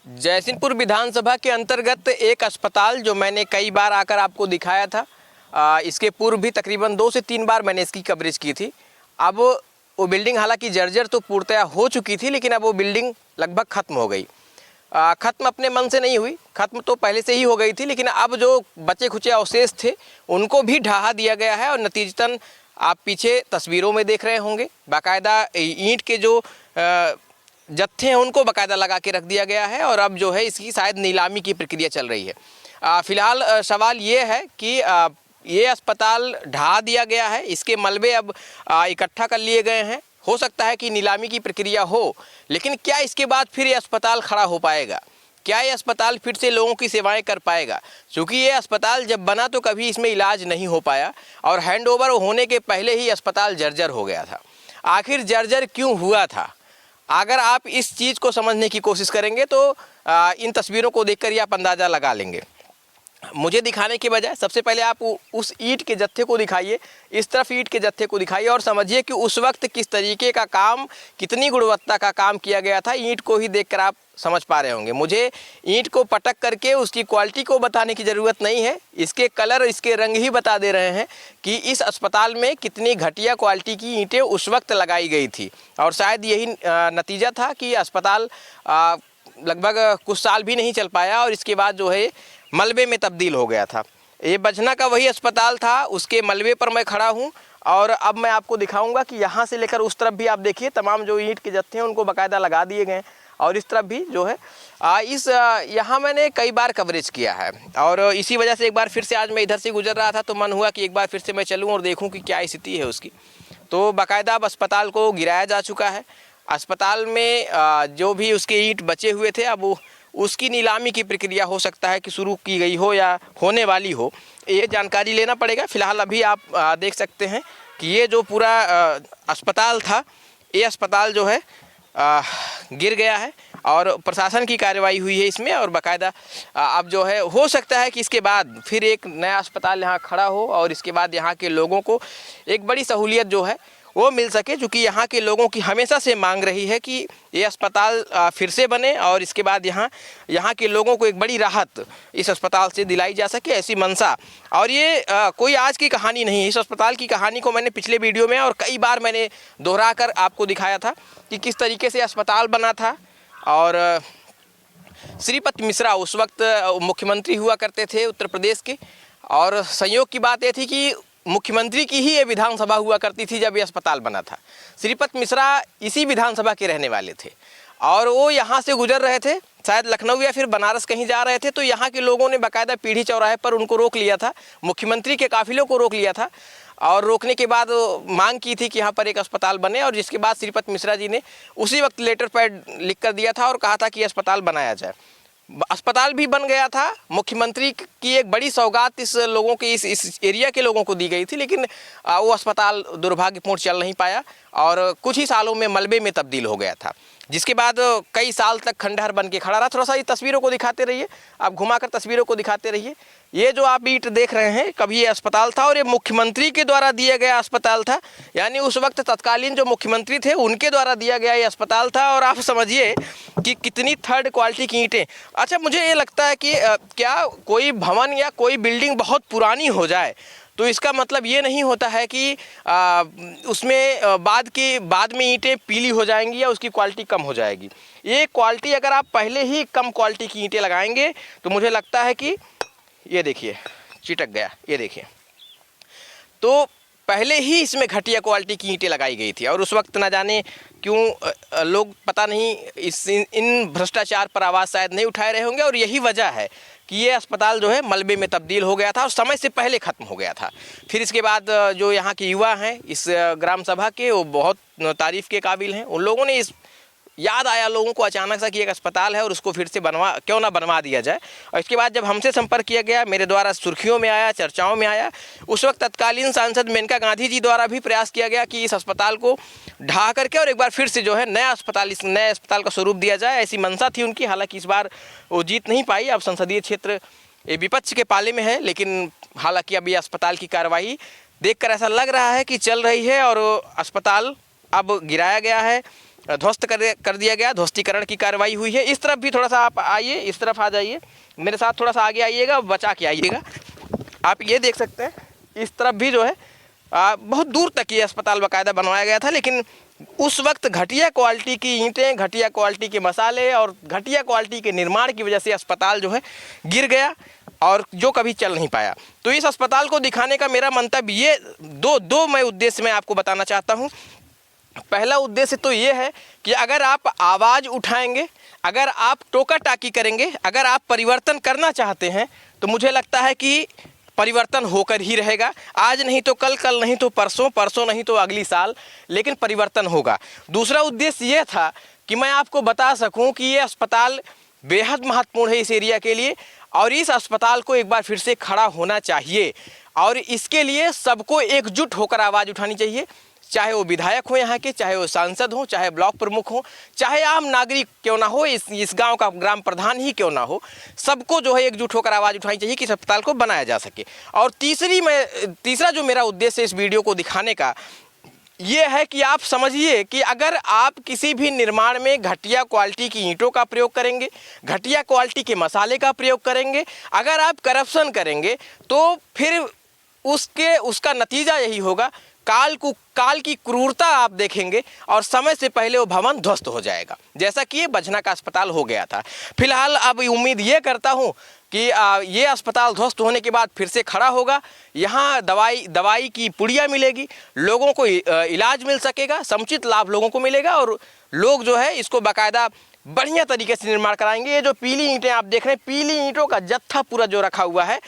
जयसिंहपुर विधानसभा के अंतर्गत एक अस्पताल जो मैंने कई बार आकर आपको दिखाया था, इसके पूर्व भी तकरीबन 2 से 3 बार मैंने इसकी कवरेज की थी। अब वो बिल्डिंग हालांकि जर्जर तो पूर्णतया हो चुकी थी, लेकिन अब वो बिल्डिंग लगभग ख़त्म हो गई। ख़त्म अपने मन से नहीं हुई, ख़त्म तो पहले से ही हो गई थी, लेकिन अब जो बचे खुचे अवशेष थे उनको भी ढहा दिया गया है। और नतीजतन आप पीछे तस्वीरों में देख रहे होंगे, बाकायदा ईंट के जो जत्थे हैं उनको बाकायदा लगा के रख दिया गया है। और अब जो है इसकी शायद नीलामी की प्रक्रिया चल रही है। फ़िलहाल सवाल ये है कि ये अस्पताल ढहा दिया गया है, इसके मलबे अब इकट्ठा कर लिए गए हैं। हो सकता है कि नीलामी की प्रक्रिया हो, लेकिन क्या इसके बाद फिर ये अस्पताल खड़ा हो पाएगा? क्या ये अस्पताल फिर से लोगों की सेवाएं कर पाएगा? क्योंकि ये अस्पताल जब बना तो कभी इसमें इलाज नहीं हो पाया, और हैंडओवर होने के पहले ही अस्पताल जर्जर हो गया था। आखिर जर्जर क्यों हुआ था? अगर आप इस चीज़ को समझने की कोशिश करेंगे तो इन तस्वीरों को देखकर ही आप अंदाज़ा लगा लेंगे। मुझे दिखाने के बजाय सबसे पहले आप उस ईंट के जत्थे को दिखाइए, इस तरफ ईंट के जत्थे को दिखाइए और समझिए कि उस वक्त किस तरीके का काम, कितनी गुणवत्ता का काम किया गया था। ईंट को ही देखकर आप समझ पा रहे होंगे। मुझे ईंट को पटक करके उसकी क्वालिटी को बताने की ज़रूरत नहीं है, इसके कलर, इसके रंग ही बता दे रहे हैं कि इस अस्पताल में कितनी घटिया क्वालिटी की ईंटें उस वक्त लगाई गई थी। और शायद यही नतीजा था कि अस्पताल लगभग कुछ साल भी नहीं चल पाया और इसके बाद जो है मलबे में तब्दील हो गया था। ये बजना का वही अस्पताल था, उसके मलबे पर मैं खड़ा हूँ। और अब मैं आपको दिखाऊंगा कि यहाँ से लेकर उस तरफ भी आप देखिए, तमाम जो ईंट के जत्थे हैं उनको बाकायदा लगा दिए गए हैं। और इस तरफ भी जो है यहाँ मैंने कई बार कवरेज किया है, और इसी वजह से एक बार फिर से आज मैं इधर से गुजर रहा था तो मन हुआ कि एक बार फिर से मैं चलूँ और देखूँ कि क्या स्थिति है उसकी। तो बाकायदा अब अस्पताल को गिराया जा चुका है। अस्पताल में जो भी उसके ईंट बचे हुए थे, अब उसकी नीलामी की प्रक्रिया हो सकता है कि शुरू की गई हो या होने वाली हो, ये जानकारी लेना पड़ेगा। फ़िलहाल अभी आप देख सकते हैं कि ये जो पूरा अस्पताल था, ये अस्पताल जो है गिर गया है और प्रशासन की कार्रवाई हुई है इसमें। और बाकायदा अब जो है हो सकता है कि इसके बाद फिर एक नया अस्पताल यहाँ खड़ा हो और इसके बाद यहाँ के लोगों को एक बड़ी सहूलियत जो है वो मिल सके, क्योंकि यहाँ के लोगों की हमेशा से मांग रही है कि ये अस्पताल फिर से बने और इसके बाद यहाँ के लोगों को एक बड़ी राहत इस अस्पताल से दिलाई जा सके, ऐसी मंशा। और ये कोई आज की कहानी नहीं है। इस अस्पताल की कहानी को मैंने पिछले वीडियो में और कई बार मैंने दोहरा कर आपको दिखाया था कि किस तरीके से अस्पताल बना था। और श्रीपत मिश्रा उस वक्त मुख्यमंत्री हुआ करते थे उत्तर प्रदेश के, और संयोग की बात ये थी कि मुख्यमंत्री की ही ये विधानसभा हुआ करती थी जब ये अस्पताल बना था। श्रीपत मिश्रा इसी विधानसभा के रहने वाले थे और वो यहाँ से गुजर रहे थे, शायद लखनऊ या फिर बनारस कहीं जा रहे थे। तो यहाँ के लोगों ने बाकायदा पीढ़ी चौराहे पर उनको रोक लिया था, मुख्यमंत्री के काफिलों को रोक लिया था, और रोकने के बाद मांग की थी कि यहाँ पर एक अस्पताल बने। और जिसके बाद श्रीपत मिश्रा जी ने उसी वक्त लेटर पैड लिख कर दिया था और कहा था कि अस्पताल बनाया जाए। अस्पताल भी बन गया था। मुख्यमंत्री की एक बड़ी सौगात इस लोगों के इस एरिया के लोगों को दी गई थी, लेकिन वो अस्पताल दुर्भाग्यपूर्ण चल नहीं पाया और कुछ ही सालों में मलबे में तब्दील हो गया था, जिसके बाद कई साल तक खंडहर बन के खड़ा रहा। थोड़ा सा ये तस्वीरों को दिखाते रहिए, आप घुमाकर तस्वीरों को दिखाते रहिए। ये जो आप ईंट देख रहे हैं, कभी ये अस्पताल था और ये मुख्यमंत्री के द्वारा दिया गया अस्पताल था, यानी उस वक्त तत्कालीन जो मुख्यमंत्री थे उनके द्वारा दिया गया ये अस्पताल था। और आप समझिए कि कितनी थर्ड क्वालिटी की ईंटें। अच्छा, मुझे ये लगता है कि क्या कोई भवन या कोई बिल्डिंग बहुत पुरानी हो जाए तो इसका मतलब ये नहीं होता है कि उसमें बाद में ईंटें पीली हो जाएंगी या उसकी क्वालिटी कम हो जाएगी। ये क्वालिटी अगर आप पहले ही कम क्वालिटी की ईंटें लगाएंगे तो मुझे लगता है कि ये देखिए चिटक गया, ये देखिए, तो पहले ही इसमें घटिया क्वालिटी की ईंटें लगाई गई थी। और उस वक्त ना जाने क्यों लोग पता नहीं इन भ्रष्टाचार पर आवाज़ शायद नहीं उठाए रहे होंगे, और यही वजह है कि ये अस्पताल जो है मलबे में तब्दील हो गया था और समय से पहले ख़त्म हो गया था। फिर इसके बाद जो यहाँ के युवा हैं इस ग्राम सभा के, वो बहुत तारीफ़ के काबिल हैं। उन लोगों ने इस याद आया लोगों को अचानक सा कि एक अस्पताल है और उसको फिर से क्यों ना बनवा दिया जाए। और इसके बाद जब हमसे संपर्क किया गया, मेरे द्वारा सुर्खियों में आया, चर्चाओं में आया, उस वक्त तत्कालीन सांसद मेनका गांधी जी द्वारा भी प्रयास किया गया कि इस अस्पताल को ढहा करके और एक बार फिर से जो है इस नए अस्पताल का स्वरूप दिया जाए, ऐसी मंशा थी उनकी। हालांकि इस बार वो जीत नहीं पाई। अब संसदीय क्षेत्र ये विपक्ष के पाले में है, लेकिन हालांकि अब ये अस्पताल की कार्रवाई देखकर ऐसा लग रहा है कि चल रही है और अस्पताल अब गिराया गया है। ध्वस्त कर दिया गया, ध्वस्तीकरण की कार्रवाई हुई है। इस तरफ भी थोड़ा सा आप आइए, इस तरफ आ जाइए, मेरे साथ थोड़ा सा आगे आइएगा, बचा के आइएगा। आप ये देख सकते हैं इस तरफ भी जो है बहुत दूर तक ये अस्पताल बाकायदा बनवाया गया था, लेकिन उस वक्त घटिया क्वालिटी की ईंटें, घटिया क्वालिटी के मसाले और घटिया क्वालिटी के निर्माण की वजह से अस्पताल जो है गिर गया और जो कभी चल नहीं पाया। तो इस अस्पताल को दिखाने का मेरा मंतव्य ये दो मैं उद्देश्य मैं आपको बताना चाहता हूँ। पहला उद्देश्य तो ये है कि अगर आप आवाज़ उठाएंगे, अगर आप टोका टाकी करेंगे, अगर आप परिवर्तन करना चाहते हैं, तो मुझे लगता है कि परिवर्तन होकर ही रहेगा। आज नहीं तो कल, कल नहीं तो परसों, परसों नहीं तो अगली साल, लेकिन परिवर्तन होगा। दूसरा उद्देश्य ये था कि मैं आपको बता सकूं कि ये अस्पताल बेहद महत्वपूर्ण है इस एरिया के लिए, और इस अस्पताल को एक बार फिर से खड़ा होना चाहिए, और इसके लिए सबको एकजुट होकर आवाज़ उठानी चाहिए। चाहे वो विधायक हो यहाँ के, चाहे वो सांसद हो, चाहे ब्लॉक प्रमुख हो, चाहे आम नागरिक क्यों ना हो, इस गांव का ग्राम प्रधान ही क्यों ना हो, सबको जो है एकजुट होकर आवाज़ उठानी चाहिए कि इस अस्पताल को बनाया जा सके। और तीसरा जो मेरा उद्देश्य है इस वीडियो को दिखाने का ये है कि आप समझिए कि अगर आप किसी भी निर्माण में घटिया क्वालिटी की ईंटों का प्रयोग करेंगे, घटिया क्वालिटी के मसाले का प्रयोग करेंगे, अगर आप करप्शन करेंगे, तो फिर उसका नतीजा यही होगा, काल की क्रूरता आप देखेंगे और समय से पहले वो भवन ध्वस्त हो जाएगा, जैसा कि ये बजना का अस्पताल हो गया था। फिलहाल अब उम्मीद ये करता हूँ कि ये अस्पताल ध्वस्त होने के बाद फिर से खड़ा होगा, यहाँ दवाई की पुड़िया मिलेगी, लोगों को इलाज मिल सकेगा, समुचित लाभ लोगों को मिलेगा, और लोग जो है इसको बाकायदा बढ़िया तरीके से निर्माण कराएंगे। ये जो पीली ईंटें आप देख रहे हैं, पीली ईंटों का जत्था पूरा जो रखा हुआ है,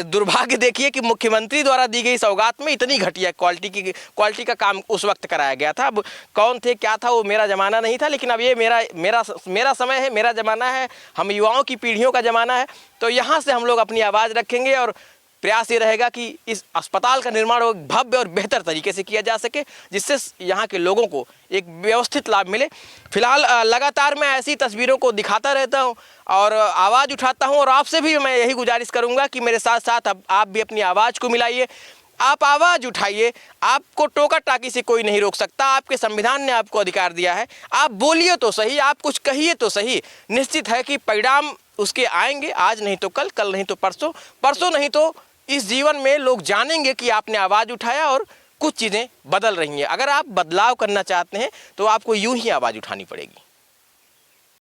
दुर्भाग्य देखिए कि मुख्यमंत्री द्वारा दी गई सौगात में इतनी घटिया क्वालिटी का काम उस वक्त कराया गया था। अब कौन थे क्या था वो मेरा ज़माना नहीं था, लेकिन अब ये मेरा समय है, मेरा ज़माना है, हम युवाओं की पीढ़ियों का ज़माना है। तो यहाँ से हम लोग अपनी आवाज़ रखेंगे और प्रयास ये रहेगा कि इस अस्पताल का निर्माण भव्य और बेहतर तरीके से किया जा सके, जिससे यहाँ के लोगों को एक व्यवस्थित लाभ मिले। फिलहाल लगातार मैं ऐसी तस्वीरों को दिखाता रहता हूँ और आवाज़ उठाता हूँ, और आपसे भी मैं यही गुजारिश करूँगा कि मेरे साथ साथ आप भी अपनी आवाज़ को मिलाइए, आप आवाज़ उठाइए। आपको टोका टाकी से कोई नहीं रोक सकता, आपके संविधान ने आपको अधिकार दिया है, आप बोलिए तो सही, आप कुछ कहिए तो सही। निश्चित है कि परिणाम उसके आएंगे, आज नहीं तो कल, कल नहीं तो परसों, परसों नहीं तो इस जीवन में लोग जानेंगे कि आपने आवाज़ उठाया और कुछ चीज़ें बदल रही हैं। अगर आप बदलाव करना चाहते हैं तो आपको यूं ही आवाज़ उठानी पड़ेगी।